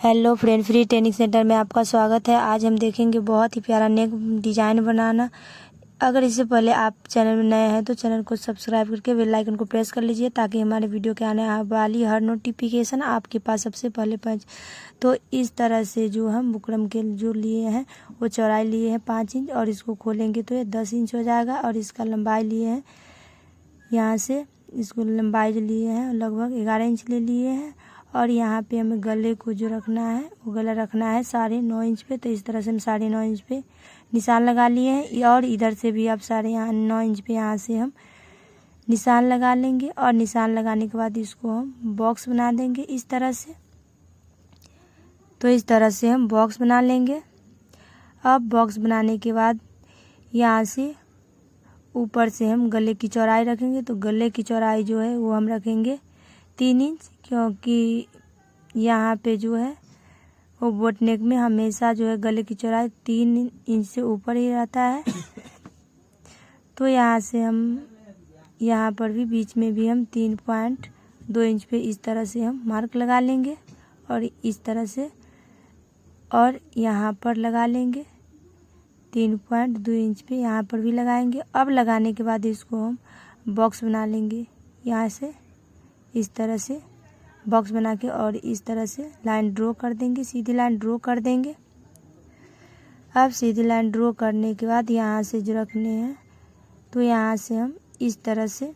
Hello friend, free training centre में आपका स्वागत है। आज हम देखेंगे बहुत ही प्यारा नेक डिज़ाइन बनाना। अगर इससे पहले आप चैनल में नए हैं तो चैनल को सब्सक्राइब करके बेल आइकन को प्रेस कर लीजिए ताकि हमारे वीडियो के आने वाली हर नोटिफिकेशन आपके पास सबसे पहले पहुंचे। तो इस तरह से जो हम बुकरम के जो लिए हैं वो चौड़ाई लिए हैं 5 इंच और इसको खोलेंगे तो ये 10 इंच हो जाएगा। और इसका लंबाई लिए हैं, यहाँ से इसको लंबाई जो लिए हैं लगभग 11 इंच ले लिए हैं। और यहाँ पे हमें गले को जो रखना है वो गला रखना है 9.5 इंच पे। तो इस तरह से हम 9.5 इंच पे निशान लगा लिए हैं। और इधर से भी अब 9.5 इंच पे यहाँ से हम निशान लगा लेंगे। और निशान लगाने के बाद इसको हम बॉक्स बना देंगे इस तरह से। तो इस तरह से हम बॉक्स बना लेंगे। अब बॉक्स बनाने के बाद यहाँ से ऊपर से हम गले की चौड़ाई रखेंगे। तो गले की चौड़ाई जो है वो हम रखेंगे 3 इंच, क्योंकि यहाँ पे जो है वो बोट नेक में हमेशा जो है गले की चौड़ाई 3 इंच से ऊपर ही रहता है। तो यहाँ से हम यहाँ पर भी बीच में भी हम 3.2 इंच पे इस तरह से हम मार्क लगा लेंगे। और इस तरह से और यहाँ पर लगा लेंगे 3.2 इंच पे, यहाँ पर भी लगाएंगे। अब लगाने के बाद इसको हम बॉक्स बना लेंगे यहाँ से इस तरह से बॉक्स बना के। और इस तरह से लाइन ड्रॉ कर देंगे, सीधी लाइन ड्रॉ कर देंगे। अब सीधी लाइन ड्रॉ करने के बाद यहाँ से जो रखने हैं तो यहाँ से हम इस तरह से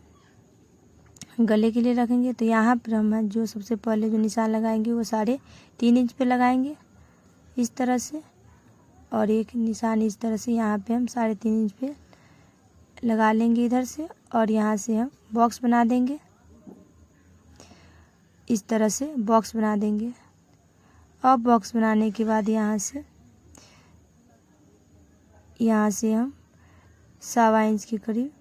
गले के लिए रखेंगे। तो यहाँ पर हम जो सबसे पहले जो निशान लगाएंगे वो 3.5 इंच पे लगाएंगे इस तरह से। और एक निशान इस तरह से यहाँ पे हम 3.5 इंच पे लगा लेंगे इधर से। और यहाँ से हम बॉक्स बना देंगे इस तरह से बॉक्स बना देंगे। अब बॉक्स बनाने के बाद यहाँ से हम 1.25 इंच के करीब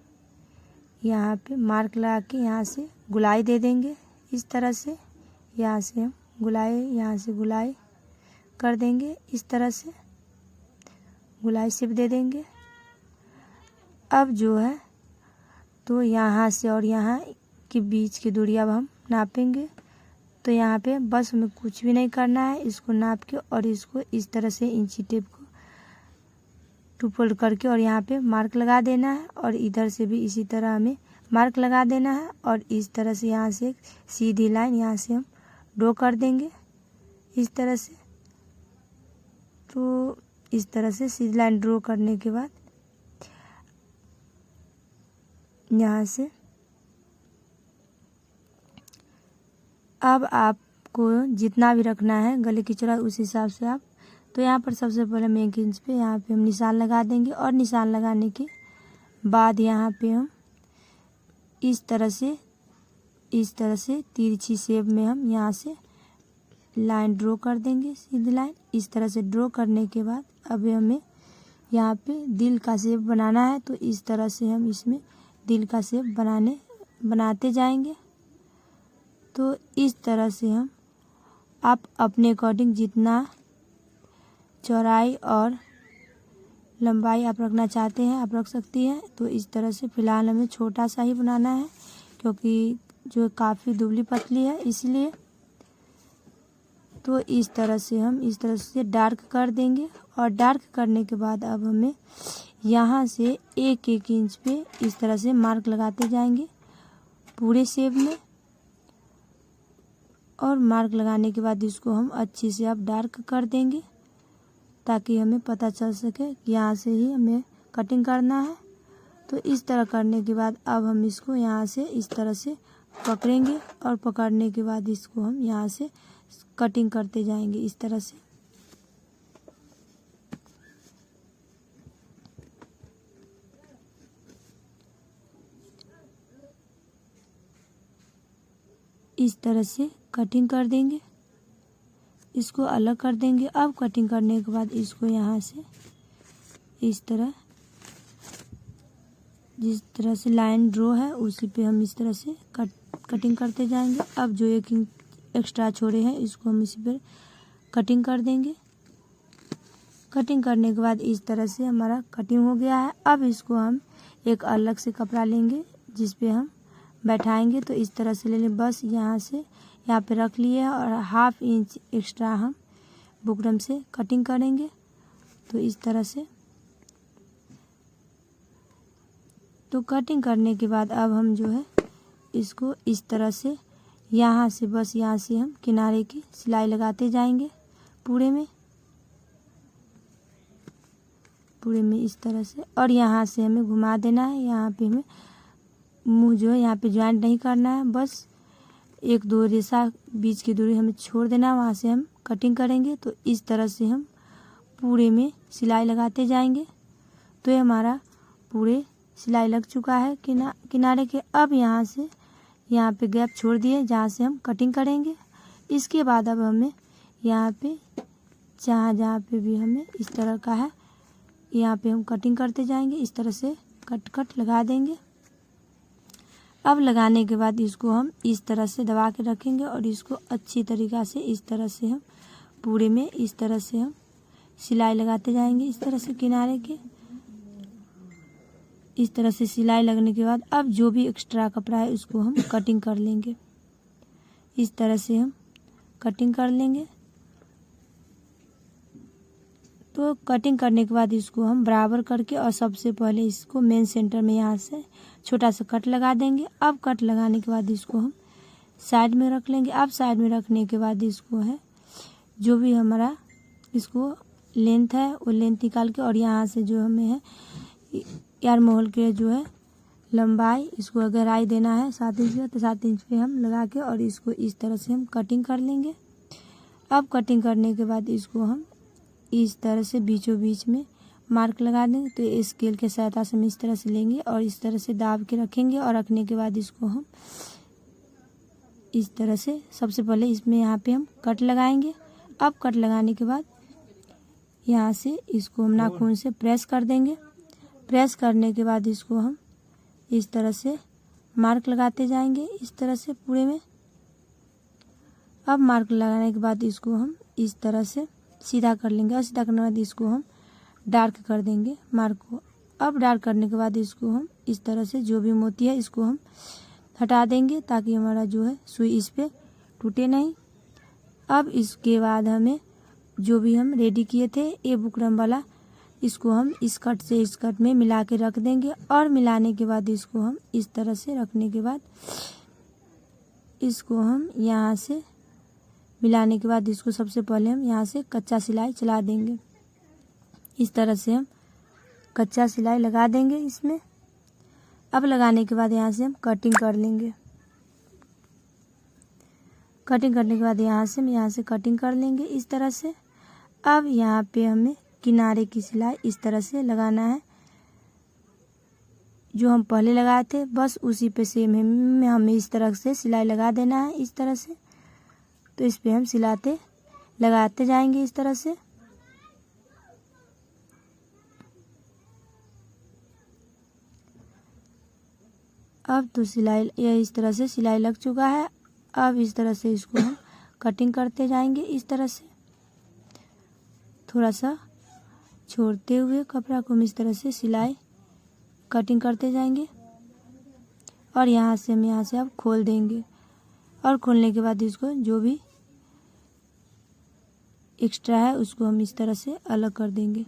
यहाँ पे मार्क लगा के यहाँ से गुलाई दे देंगे इस तरह से। यहाँ से हम गुलाई कर देंगे इस तरह से, गुलाई सिर्फ दे देंगे। अब जो है तो यहाँ से और यहाँ के बीच की दूरी अब हम नापेंगे। तो यहाँ पे बस हमें कुछ भी नहीं करना है, इसको नाप के और इसको इस तरह से इंची टेप को 2 फोल्ड करके और यहाँ पे मार्क लगा देना है। और इधर से भी इसी तरह हमें मार्क लगा देना है। और इस तरह से यहाँ से एक सीधी लाइन यहाँ से हम ड्रॉ कर देंगे इस तरह से। तो इस तरह से सीधी लाइन ड्रॉ करने के बाद यहाँ से अब आपको जितना भी रखना है गले की चौड़ाई उस हिसाब से आप, तो यहाँ पर सबसे पहले हम 1 इंच पे यहाँ पे हम निशान लगा देंगे। और निशान लगाने के बाद यहाँ पे हम इस तरह से तिरछी शेप में हम यहाँ से लाइन ड्रॉ कर देंगे, सीधी लाइन इस तरह से ड्रॉ करने के बाद अब हमें यहाँ पे दिल का शेप बनाना है। तो इस तरह से हम इसमें दिल का शेप बनाते जाएंगे। तो इस तरह से आप अपने अकॉर्डिंग जितना चौड़ाई और लंबाई आप रखना चाहते हैं आप रख सकती हैं। तो इस तरह से फ़िलहाल हमें छोटा सा ही बनाना है क्योंकि जो काफ़ी दुबली पतली है इसलिए। तो इस तरह से हम इस तरह से डार्क कर देंगे। और डार्क करने के बाद अब हमें यहाँ से 1-1 इंच पे इस तरह से मार्क लगाते जाएंगे पूरे शेप में। और मार्क लगाने के बाद इसको हम अच्छे से अब डार्क कर देंगे ताकि हमें पता चल सके कि यहाँ से ही हमें कटिंग करना है। तो इस तरह करने के बाद अब हम इसको यहाँ से इस तरह से पकड़ेंगे। और पकड़ने के बाद इसको हम यहाँ से कटिंग करते जाएंगे इस तरह से। इस तरह से कटिंग कर देंगे, इसको अलग कर देंगे। अब कटिंग करने के बाद इसको यहाँ से इस तरह जिस तरह से लाइन ड्रॉ है उसी पे हम इस तरह से कटिंग करते जाएंगे। अब जो 1 इंच एक्स्ट्रा छोड़े हैं इसको हम इसी पर कटिंग कर देंगे। कटिंग करने के बाद इस तरह से हमारा कटिंग हो गया है। अब इसको हम एक अलग से कपड़ा लेंगे जिस पे हम बैठाएंगे। तो इस तरह से ले लें, बस यहाँ से यहाँ पे रख लिए और 1/2 इंच एक्स्ट्रा हम बुकरम से कटिंग करेंगे। तो इस तरह से, तो कटिंग करने के बाद अब हम जो है इसको इस तरह से यहाँ से, बस यहाँ से हम किनारे की सिलाई लगाते जाएंगे पूरे में इस तरह से। और यहाँ से हमें घुमा देना है। यहाँ पे हमें मुंह जो है यहाँ पे ज्वाइंट नहीं करना है, बस 1-2 रेशा बीच की दूरी हमें छोड़ देना है, वहाँ से हम कटिंग करेंगे। तो इस तरह से हम पूरे में सिलाई लगाते जाएंगे। तो ये हमारा पूरे सिलाई लग चुका है किनारे के। अब यहाँ से यहाँ पे गैप छोड़ दिए जहाँ से हम कटिंग करेंगे। इसके बाद अब हमें यहाँ पे जहाँ पे भी हमें इस तरह का है, यहाँ पे हम कटिंग करते जाएंगे। इस तरह से कट लगा देंगे। अब लगाने के बाद इसको हम इस तरह से दबा के रखेंगे और इसको अच्छी तरीक़ा से इस तरह से हम पूरे में इस तरह से हम सिलाई लगाते जाएंगे। इस तरह से किनारे के इस तरह से सिलाई लगने के बाद अब जो भी एक्स्ट्रा कपड़ा है उसको हम कटिंग कर लेंगे। इस तरह से हम कटिंग कर लेंगे। तो कटिंग करने के बाद इसको हम बराबर करके और सबसे पहले इसको मेन सेंटर में यहाँ से छोटा सा कट लगा देंगे। अब कट लगाने के बाद इसको हम साइड में रख लेंगे। अब साइड में रखने के बाद इसको है जो भी हमारा इसको लेंथ है वो लेंथ निकाल के, और यहाँ से जो हमें है यार मोहल के जो है लंबाई, इसको गहराई देना है 7 इंच का, तो 7 इंच पे हम लगा के और इसको इस तरह से हम कटिंग कर लेंगे। अब कटिंग करने के बाद इसको हम इस तरह से बीचों बीच में मार्क लगा देंगे। तो स्केल के सहायता से हम इस तरह से लेंगे और इस तरह से दाब के रखेंगे। और रखने के बाद इसको हम इस तरह से सबसे पहले इसमें यहाँ पे हम कट लगाएंगे। अब कट लगाने के बाद यहाँ से इसको हम नाखून से प्रेस कर देंगे। प्रेस करने के बाद इसको हम इस तरह से मार्क लगाते जाएंगे इस तरह से पूरे में। अब मार्क लगाने के बाद इसको हम इस तरह से सीधा कर लेंगे और सीधा करने के बाद इसको हम डार्क कर देंगे मार्क को। अब डार्क करने के बाद इसको हम इस तरह से जो भी मोती है इसको हम हटा देंगे ताकि हमारा जो है सुई इस पे टूटे नहीं। अब इसके बाद हमें जो भी हम रेडी किए थे ये बुकरम वाला, इसको हम इस कट से इस कट में मिला के रख देंगे। और मिलाने के बाद इसको हम इस तरह से रखने के बाद इसको हम यहाँ से मिलाने के बाद इसको सबसे पहले हम यहाँ से कच्चा सिलाई चला देंगे। इस तरह से हम कच्चा सिलाई लगा देंगे इसमें। अब लगाने के बाद यहाँ से हम कटिंग कर लेंगे। कटिंग करने के बाद यहाँ से कटिंग कर लेंगे इस तरह से। अब यहाँ पे हमें किनारे की सिलाई इस तरह से लगाना है जो हम पहले लगाए थे, बस उसी पे सेम हमें इस तरह से सिलाई लगा देना है इस तरह से। तो इस पे हम लगाते जाएंगे इस तरह से। अब तो सिलाई इस तरह से सिलाई लग चुका है। अब इस तरह से इसको हम कटिंग करते जाएंगे इस तरह से, थोड़ा सा छोड़ते हुए कपड़ा को हम इस तरह से सिलाई कटिंग करते जाएंगे। और यहाँ से अब खोल देंगे। और खोलने के बाद इसको जो भी एक्स्ट्रा है उसको हम इस तरह से अलग कर देंगे।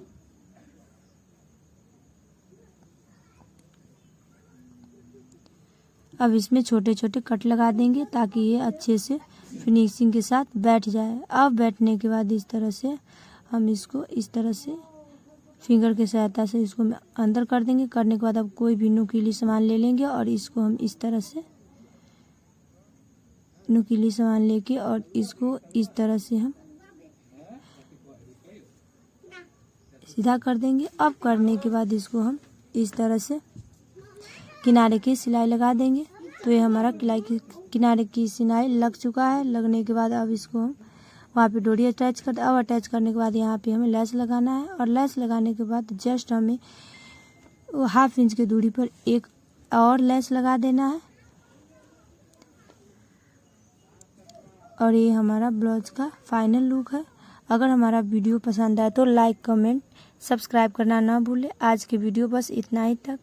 अब इसमें छोटे छोटे कट लगा देंगे ताकि ये अच्छे से फिनिशिंग के साथ बैठ जाए। अब बैठने के बाद इस तरह से हम इसको इस तरह से फिंगर के सहायता से इसको अंदर कर देंगे। करने के बाद अब कोई भी नुकीली सामान ले लेंगे और इसको हम इस तरह से नुकीली सामान लेके और इसको इस तरह से हम सीधा कर देंगे। अब करने के बाद इसको हम इस तरह से किनारे की सिलाई लगा देंगे। तो ये हमारा किनारे की सिलाई लग चुका है। लगने के बाद अब इसको हम वहाँ पे डोरी अटैच कर, अब अटैच करने के बाद यहाँ पे हमें लेस लगाना है। और लेस लगाने के बाद जस्ट हमें 1/2 इंच की दूरी पर एक और लेस लगा देना है। और ये हमारा ब्लाउज का फाइनल लुक है। अगर हमारा वीडियो पसंद आए तो लाइक, कमेंट, सब्सक्राइब करना ना भूलें। आज की वीडियो बस इतना ही तक।